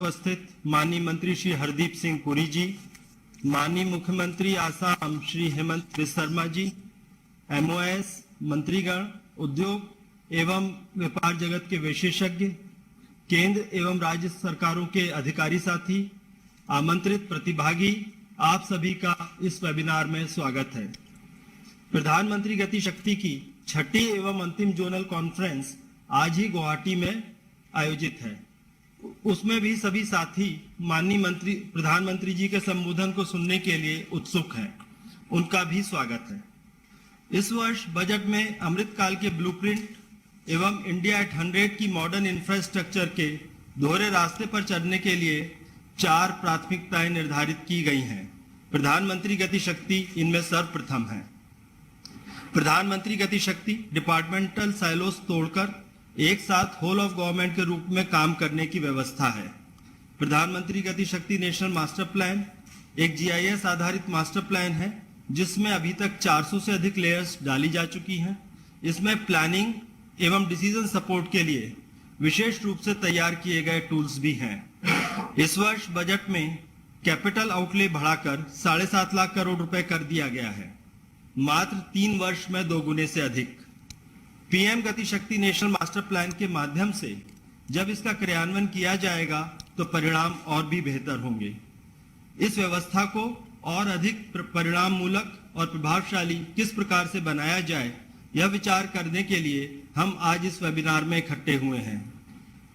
उपस्थित माननीय मंत्री श्री हरदीप सिंह पुरी जी, माननीय मुख्यमंत्री आसाम श्री हेमंत बिस्वा शर्मा जी, एमओएस मंत्रीगण, उद्योग एवं व्यापार जगत के विशेषज्ञ, केंद्र एवं राज्य सरकारों के अधिकारी साथी, आमंत्रित प्रतिभागी, आप सभी का इस वेबिनार में स्वागत है। प्रधानमंत्री गति शक्ति की छठी एवं अंतिम जोनल कॉन्फ्रेंस आज ही गुवाहाटी में आयोजित है। उसमें भी सभी साथी माननीय प्रधानमंत्री जी के संबोधन को सुनने के लिए उत्सुक हैं। उनका भी स्वागत है। इस वर्ष बजट में अमृतकाल के ब्लूप्रिंट एवं इंडिया एट 100 की मॉडर्न इंफ्रास्ट्रक्चर के दोहरे रास्ते पर चलने के लिए 4 प्राथमिकताएं निर्धारित की गई हैं। प्रधानमंत्री गति शक्ति इनमें सर्वप्रथम है। प्रधानमंत्री गति शक्ति डिपार्टमेंटल साइलोस तोड़कर एक साथ होल ऑफ गवर्नमेंट के रूप में काम करने की व्यवस्था है। प्रधानमंत्री गति शक्ति नेशनल मास्टर प्लान एक जीआईएस आधारित मास्टर प्लान है, जिसमें अभी तक 400 से अधिक लेयर्स डाली जा चुकी हैं। इसमें प्लानिंग एवं डिसीजन सपोर्ट के लिए विशेष रूप से तैयार किए गए टूल्स भी हैं। इस वर्ष बजट में कैपिटल आउटले बढ़ाकर 7.5 लाख करोड़ रुपए कर दिया गया है, मात्र 3 वर्ष में 2 गुने से अधिक। पीएम गति शक्ति नेशनल मास्टर प्लान के माध्यम से जब इसका क्रियान्वयन किया जाएगा तो परिणाम और भी बेहतर होंगे। इस व्यवस्था को और अधिक परिणाम मूलक और प्रभावशाली किस प्रकार से बनाया जाए, यह विचार करने के लिए हम आज इस वेबिनार में इकट्ठे हुए हैं।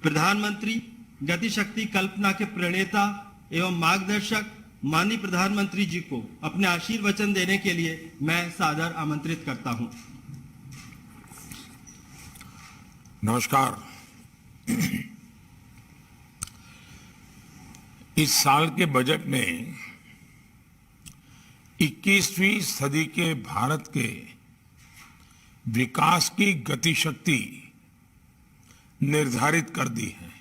प्रधानमंत्री गति शक्ति कल्पना के प्रणेता एवं मार्गदर्शक माननीय प्रधानमंत्री जी को अपने आशीर्वचन देने के लिए मैं सादर आमंत्रित करता हूं। नमस्कार। इस साल के बजट में 21वीं सदी के भारत के विकास की गति शक्ति निर्धारित कर दी है।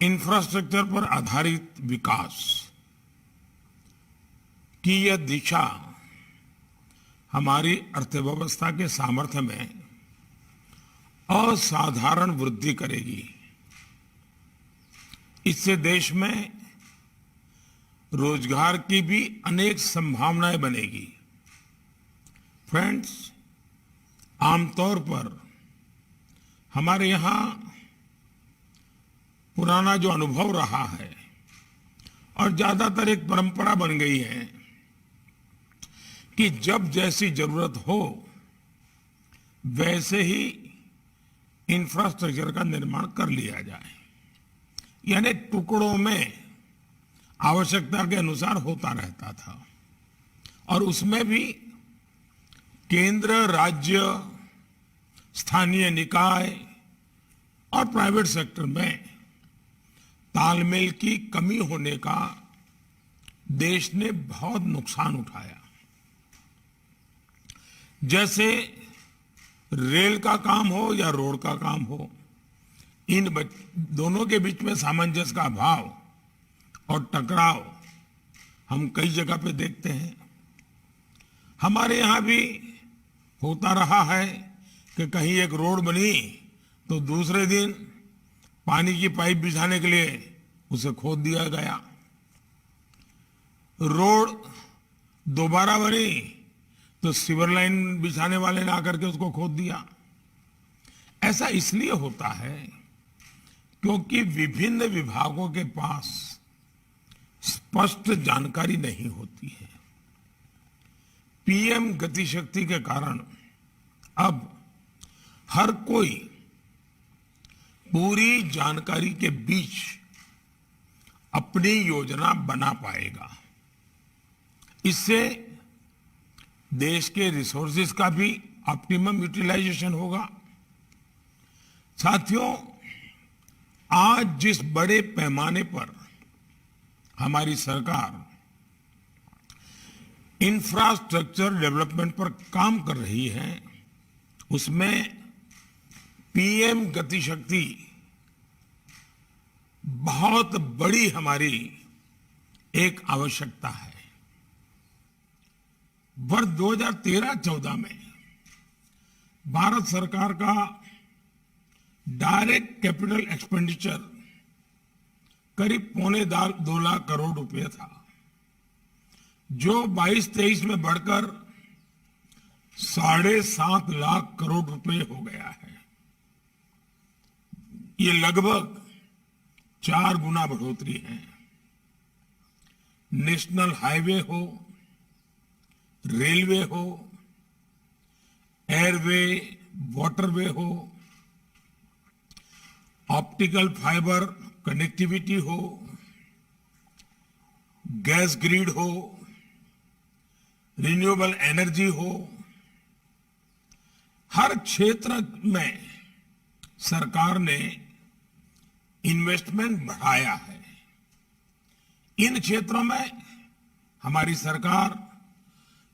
इंफ्रास्ट्रक्चर पर आधारित विकास की यह दिशा हमारी अर्थव्यवस्था के सामर्थ्य में असाधारण वृद्धि करेगी। इससे देश में रोजगार की भी अनेक संभावनाएं बनेगी। फ्रेंड्स, आमतौर पर हमारे यहाँ पुराना जो अनुभव रहा है और ज्यादातर एक परंपरा बन गई है कि जब जैसी जरूरत हो वैसे ही इंफ्रास्ट्रक्चर का निर्माण कर लिया जाए, यानी टुकड़ों में आवश्यकता के अनुसार होता रहता था। और उसमें भी केंद्र, राज्य, स्थानीय निकाय और प्राइवेट सेक्टर में तालमेल की कमी होने का देश ने बहुत नुकसान उठाया। जैसे रेल का काम हो या रोड का काम हो, इन दोनों के बीच में सामंजस्य का अभाव और टकराव हम कई जगह पे देखते हैं। हमारे यहाँ भी होता रहा है कि कहीं एक रोड बनी तो दूसरे दिन पानी की पाइप बिछाने के लिए उसे खोद दिया गया। रोड दोबारा बनी तो सीवर लाइन बिछाने वाले ने आकर के उसको खोद दिया। ऐसा इसलिए होता है क्योंकि विभिन्न विभागों के पास स्पष्ट जानकारी नहीं होती है। पीएम गति शक्ति के कारण अब हर कोई पूरी जानकारी के बीच अपनी योजना बना पाएगा। इससे देश के रिसोर्सेज का भी ऑप्टिमम यूटिलाइजेशन होगा। साथियों, आज जिस बड़े पैमाने पर हमारी सरकार इंफ्रास्ट्रक्चर डेवलपमेंट पर काम कर रही है, उसमें पीएम गति शक्ति बहुत बड़ी हमारी एक आवश्यकता है। वर्ष 2013-14 में भारत सरकार का डायरेक्ट कैपिटल एक्सपेंडिचर करीब 2.25 लाख करोड़ रुपए था, जो 22-23 में बढ़कर 7.5 लाख करोड़ रुपए हो गया है। ये लगभग 4 गुना बढ़ोतरी है। नेशनल हाईवे हो, रेलवे हो, एयरवे, वाटरवे हो, ऑप्टिकल फाइबर कनेक्टिविटी हो, गैस ग्रिड हो, रिन्यूएबल एनर्जी हो, हर क्षेत्र में सरकार ने इन्वेस्टमेंट बढ़ाया है। इन क्षेत्रों में हमारी सरकार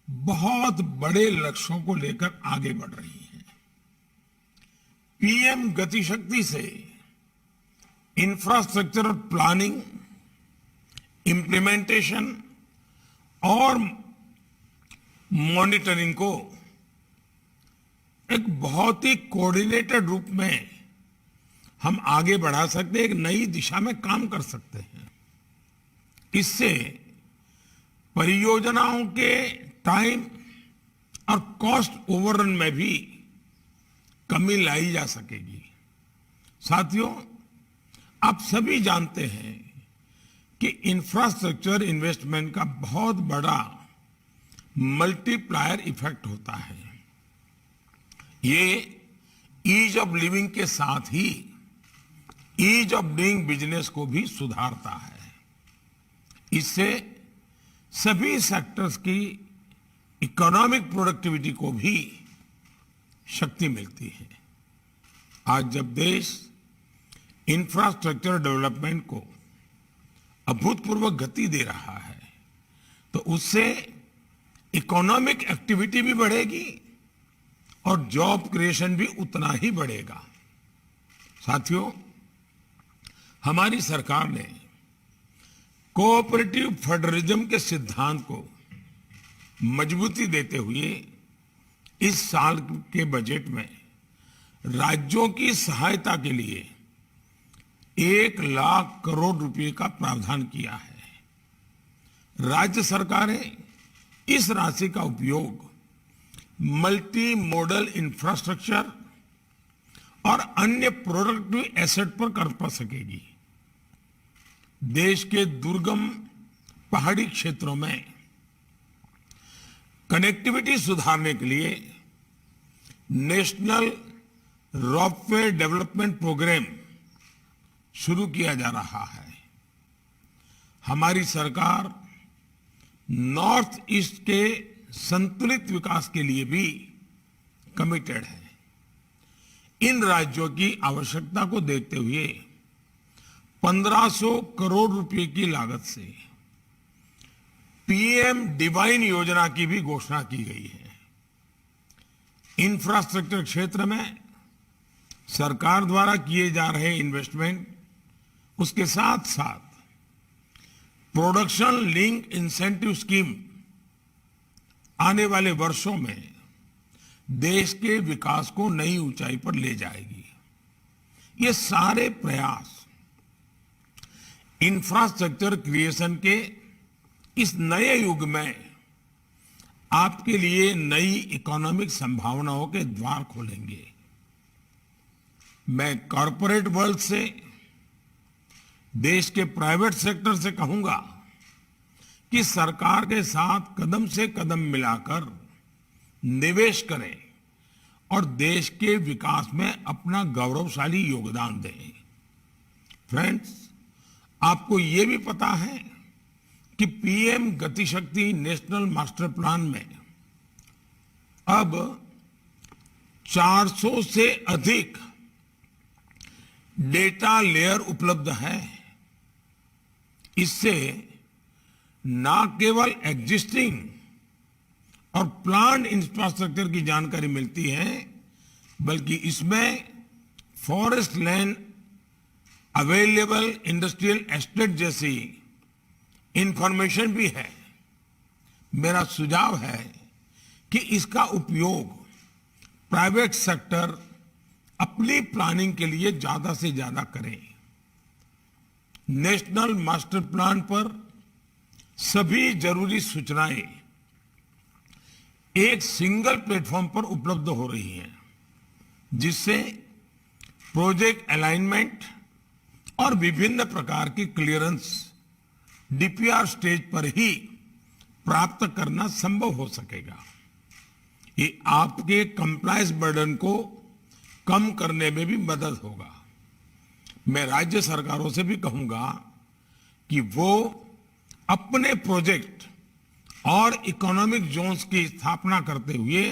बहुत बड़े लक्ष्यों को लेकर आगे बढ़ रही है। पीएम गति शक्ति से इंफ्रास्ट्रक्चर प्लानिंग, इम्प्लीमेंटेशन और मॉनिटरिंग को एक बहुत ही कोऑर्डिनेटेड रूप में हम आगे बढ़ा सकते हैं, एक नई दिशा में काम कर सकते हैं। इससे परियोजनाओं के टाइम और कॉस्ट ओवररन में भी कमी लाई जा सकेगी। साथियों, आप सभी जानते हैं कि इंफ्रास्ट्रक्चर इन्वेस्टमेंट का बहुत बड़ा मल्टीप्लायर इफेक्ट होता है। ये ईज ऑफ लिविंग के साथ ही ईज ऑफ डूइंग बिजनेस को भी सुधारता है। इससे सभी सेक्टर्स की इकोनॉमिक प्रोडक्टिविटी को भी शक्ति मिलती है। आज जब देश इंफ्रास्ट्रक्चर डेवलपमेंट को अभूतपूर्व गति दे रहा है, तो उससे इकोनॉमिक एक्टिविटी भी बढ़ेगी और जॉब क्रिएशन भी उतना ही बढ़ेगा। साथियों, हमारी सरकार ने कोऑपरेटिव फेडरलिज्म के सिद्धांत को मजबूती देते हुए इस साल के बजट में राज्यों की सहायता के लिए 1 लाख करोड़ रुपए का प्रावधान किया है। राज्य सरकारें इस राशि का उपयोग मल्टी मॉडल इंफ्रास्ट्रक्चर और अन्य प्रोडक्टिव एसेट पर कर पा सकेगी। देश के दुर्गम पहाड़ी क्षेत्रों में कनेक्टिविटी सुधारने के लिए नेशनल रोपवे डेवलपमेंट प्रोग्राम शुरू किया जा रहा है। हमारी सरकार नॉर्थ ईस्ट के संतुलित विकास के लिए भी कमिटेड है। इन राज्यों की आवश्यकता को देखते हुए 1500 करोड़ रुपए की लागत से पीएम डिवाइन योजना की भी घोषणा की गई है। इंफ्रास्ट्रक्चर क्षेत्र में सरकार द्वारा किए जा रहे इन्वेस्टमेंट, उसके साथ साथ प्रोडक्शन लिंक इंसेंटिव स्कीम आने वाले वर्षों में देश के विकास को नई ऊंचाई पर ले जाएगी। ये सारे प्रयास इंफ्रास्ट्रक्चर क्रिएशन के इस नए युग में आपके लिए नई इकोनॉमिक संभावनाओं के द्वार खोलेंगे। मैं कॉरपोरेट वर्ल्ड से, देश के प्राइवेट सेक्टर से कहूंगा कि सरकार के साथ कदम से कदम मिलाकर निवेश करें और देश के विकास में अपना गौरवशाली योगदान दें। फ्रेंड्स, आपको ये भी पता है कि पीएम गति शक्ति नेशनल मास्टर प्लान में अब 400 से अधिक डेटा लेयर उपलब्ध है। इससे न केवल एग्जिस्टिंग और प्लांट इंफ्रास्ट्रक्चर की जानकारी मिलती है, बल्कि इसमें forest land, available industrial estate जैसी इंफॉर्मेशन भी है। मेरा सुझाव है कि इसका उपयोग प्राइवेट सेक्टर, अपनी प्लानिंग के लिए ज्यादा से ज्यादा करें। नेशनल मास्टर प्लान पर सभी जरूरी सूचनाएं एक सिंगल प्लेटफॉर्म पर उपलब्ध हो रही हैं, जिससे प्रोजेक्ट अलाइनमेंट और विभिन्न प्रकार की क्लियरेंस डीपीआर स्टेज पर ही प्राप्त करना संभव हो सकेगा। ये आपके कंप्लायंस बर्डन को कम करने में भी मदद होगा। मैं राज्य सरकारों से भी कहूंगा कि वो अपने प्रोजेक्ट और इकोनॉमिक जोन्स की स्थापना करते हुए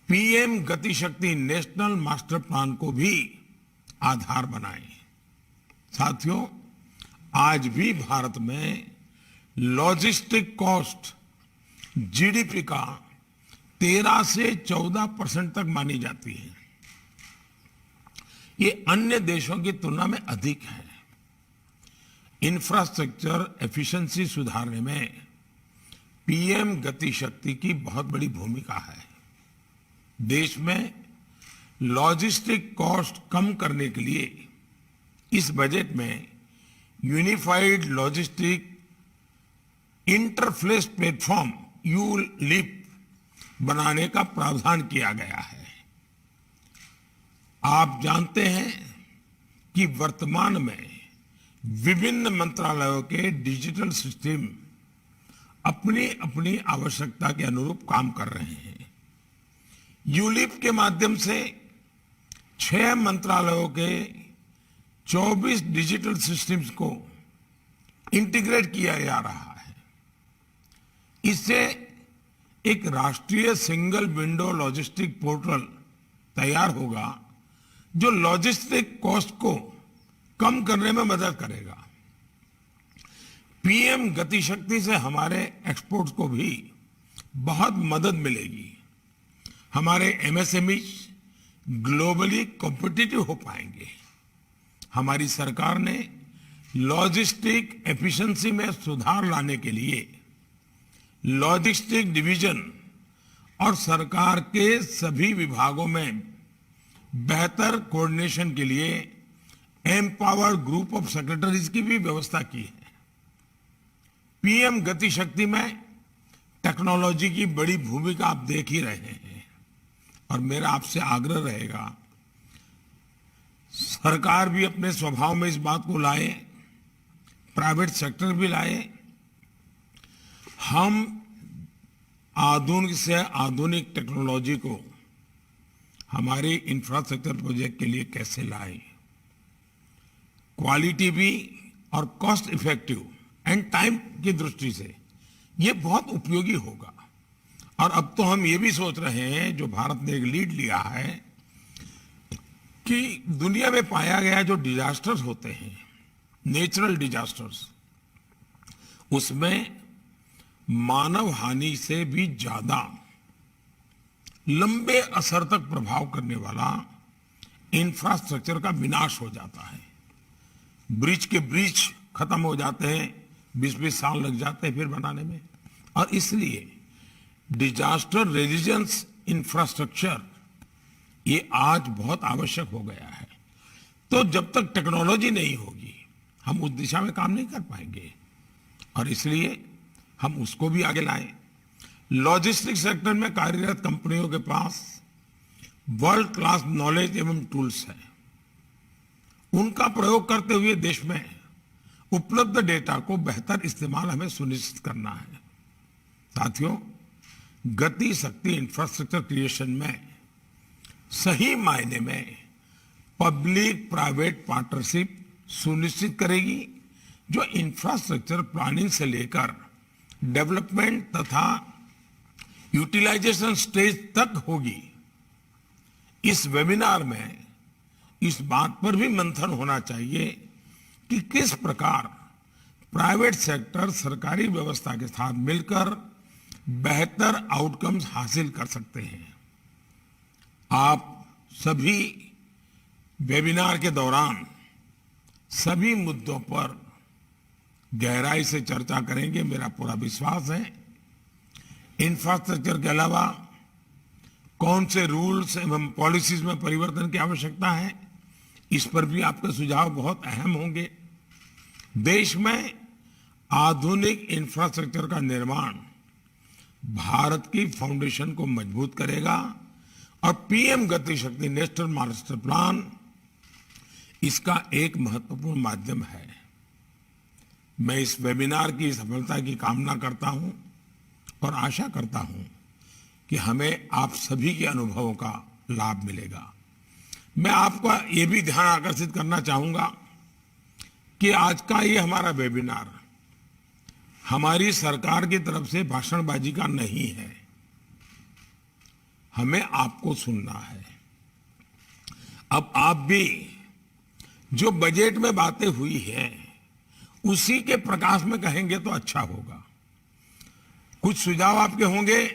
पीएम गति शक्ति नेशनल मास्टर प्लान को भी आधार बनाएं। साथियों, आज भी भारत में लॉजिस्टिक कॉस्ट जीडीपी का 13 से 14% तक मानी जाती है। ये अन्य देशों की तुलना में अधिक है। इंफ्रास्ट्रक्चर एफिशिएंसी सुधारने में पीएम गति शक्ति की बहुत बड़ी भूमिका है। देश में लॉजिस्टिक कॉस्ट कम करने के लिए इस बजट में unified logistic interface platform ULIP बनाने का प्रावधान किया गया है। आप जानते हैं कि वर्तमान में विभिन्न मंत्रालयों के डिजिटल सिस्टम अपनी अपनी आवश्यकता के अनुरूप काम कर रहे हैं। यूलिप के माध्यम से 6 मंत्रालयों के 24 डिजिटल सिस्टम्स को इंटीग्रेट किया जा रहा है। इससे एक राष्ट्रीय सिंगल विंडो लॉजिस्टिक पोर्टल तैयार होगा, जो लॉजिस्टिक कॉस्ट को कम करने में मदद करेगा। पीएम गति शक्ति से हमारे एक्सपोर्ट्स को भी बहुत मदद मिलेगी। हमारे एमएसएमई ग्लोबली कॉम्पिटिटिव हो पाएंगे। हमारी सरकार ने लॉजिस्टिक एफिशिएंसी में सुधार लाने के लिए लॉजिस्टिक डिवीजन और सरकार के सभी विभागों में बेहतर कोऑर्डिनेशन के लिए एम्पावर्ड ग्रुप ऑफ सेक्रेटरीज की भी व्यवस्था की है। पीएम गति शक्ति में टेक्नोलॉजी की बड़ी भूमिका आप देख ही रहे हैं, और मेरा आपसे आग्रह रहेगा सरकार भी अपने स्वभाव में इस बात को लाए, प्राइवेट सेक्टर भी लाए। हम आधुनिक से आधुनिक टेक्नोलॉजी को हमारे इंफ्रास्ट्रक्चर प्रोजेक्ट के लिए कैसे लाएं, क्वालिटी भी और कॉस्ट इफेक्टिव एंड टाइम की दृष्टि से ये बहुत उपयोगी होगा। और अब तो हम ये भी सोच रहे हैं, जो भारत ने एक लीड लिया है, कि दुनिया में पाया गया जो डिजास्टर्स होते हैं, नेचुरल डिजास्टर्स, उसमें मानव हानि से भी ज्यादा लंबे असर तक प्रभाव करने वाला इंफ्रास्ट्रक्चर का विनाश हो जाता है। ब्रिज के ब्रिज खत्म हो जाते हैं, 20-20 साल लग जाते हैं फिर बनाने में। और इसलिए डिजास्टर रेजिलियंस इंफ्रास्ट्रक्चर ये आज बहुत आवश्यक हो गया है। तो जब तक टेक्नोलॉजी नहीं होगी हम उस दिशा में काम नहीं कर पाएंगे, और इसलिए हम उसको भी आगे लाएं। लॉजिस्टिक सेक्टर में कार्यरत कंपनियों के पास वर्ल्ड क्लास नॉलेज एवं टूल्स है। उनका प्रयोग करते हुए देश में उपलब्ध डेटा को बेहतर इस्तेमाल हमें सुनिश्चित करना है। साथियों, गति शक्ति इंफ्रास्ट्रक्चर क्रिएशन में सही मायने में पब्लिक प्राइवेट पार्टनरशिप सुनिश्चित करेगी, जो इंफ्रास्ट्रक्चर प्लानिंग से लेकर डेवलपमेंट तथा यूटिलाइजेशन स्टेज तक होगी। इस वेबिनार में इस बात पर भी मंथन होना चाहिए कि किस प्रकार प्राइवेट सेक्टर सरकारी व्यवस्था के साथ मिलकर बेहतर आउटकम्स हासिल कर सकते हैं। आप सभी वेबिनार के दौरान सभी मुद्दों पर गहराई से चर्चा करेंगे, मेरा पूरा विश्वास है। इंफ्रास्ट्रक्चर के अलावा कौन से रूल्स एवं पॉलिसीज में परिवर्तन की आवश्यकता है, इस पर भी आपके सुझाव बहुत अहम होंगे। देश में आधुनिक इंफ्रास्ट्रक्चर का निर्माण भारत की फाउंडेशन को मजबूत करेगा और पीएम गति शक्ति नेशनल मास्टर प्लान इसका एक महत्वपूर्ण माध्यम है। मैं इस वेबिनार की सफलता की कामना करता हूं और आशा करता हूं कि हमें आप सभी के अनुभवों का लाभ मिलेगा। मैं आपका ये भी ध्यान आकर्षित करना चाहूंगा कि आज का ये हमारा वेबिनार हमारी सरकार की तरफ से भाषणबाजी का नहीं है। हमें आपको सुनना है। अब आप भी जो बजट में बातें हुई है उसी के प्रकाश में कहेंगे तो अच्छा होगा। कुछ सुझाव आपके होंगे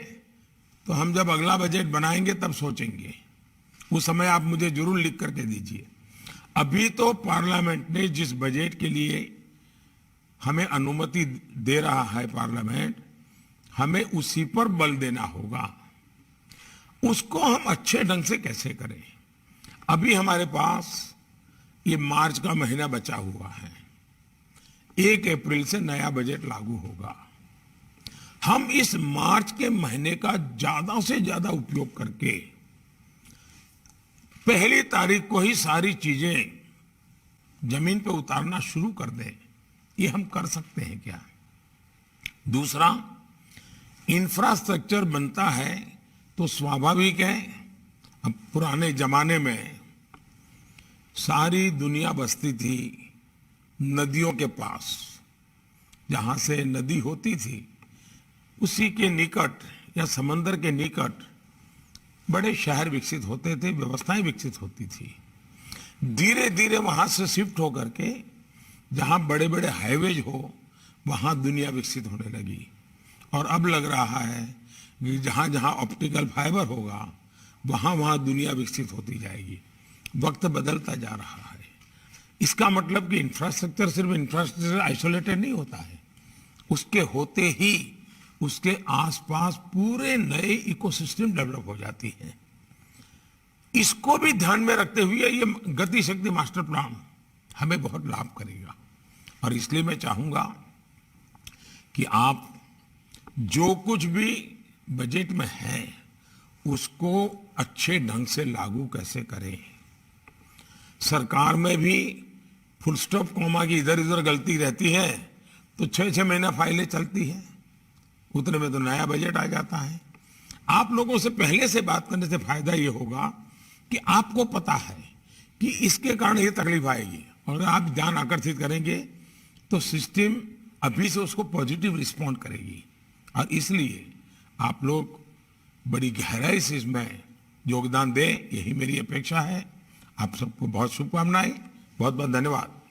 तो हम जब अगला बजट बनाएंगे तब सोचेंगे, उस समय आप मुझे जरूर लिख करके दीजिए। अभी तो पार्लियामेंट ने जिस बजट के लिए हमें अनुमति दे रहा है पार्लियामेंट, हमें उसी पर बल देना होगा। उसको हम अच्छे ढंग से कैसे करें। अभी हमारे पास ये मार्च का महीना बचा हुआ है, 1 अप्रैल से नया बजट लागू होगा। हम इस मार्च के महीने का ज्यादा से ज्यादा उपयोग करके 1 तारीख को ही सारी चीजें जमीन पे उतारना शुरू कर दें। ये हम कर सकते हैं क्या? दूसरा, इंफ्रास्ट्रक्चर बनता है तो स्वाभाविक है, अब पुराने जमाने में सारी दुनिया बसती थी नदियों के पास। जहां से नदी होती थी उसी के निकट या समंदर के निकट बड़े शहर विकसित होते थे, व्यवस्थाएं विकसित होती थी। धीरे धीरे वहां से शिफ्ट होकर के जहां बड़े बड़े हाईवेज हो वहां दुनिया विकसित होने लगी। और अब लग रहा है कि जहां जहां ऑप्टिकल फाइबर होगा वहां वहां दुनिया विकसित होती जाएगी। वक्त बदलता जा रहा है। इसका मतलब कि इंफ्रास्ट्रक्चर सिर्फ इंफ्रास्ट्रक्चर आइसोलेटेड नहीं होता है, उसके होते ही उसके आसपास पूरे नए इकोसिस्टम डेवलप हो जाती है। इसको भी ध्यान में रखते हुए ये गति शक्ति मास्टर प्लान हमें बहुत लाभ करेगा। और इसलिए मैं चाहूंगा कि आप जो कुछ भी बजट में है उसको अच्छे ढंग से लागू कैसे करें। सरकार में भी फुल स्टॉप कॉमा की इधर उधर गलती रहती है तो 6-6 महीना फाइलें चलती हैं, उतने में तो नया बजट आ जाता है। आप लोगों से पहले से बात करने से फायदा ये होगा कि आपको पता है कि इसके कारण ये तकलीफ आएगी, और अगर आप ध्यान आकर्षित करेंगे तो सिस्टम अभी से उसको पॉजिटिव रिस्पॉन्ड करेगी। और इसलिए आप लोग बड़ी गहराई से इसमें योगदान दें, यही मेरी अपेक्षा है। आप सबको बहुत शुभकामनाएं, बहुत बहुत धन्यवाद।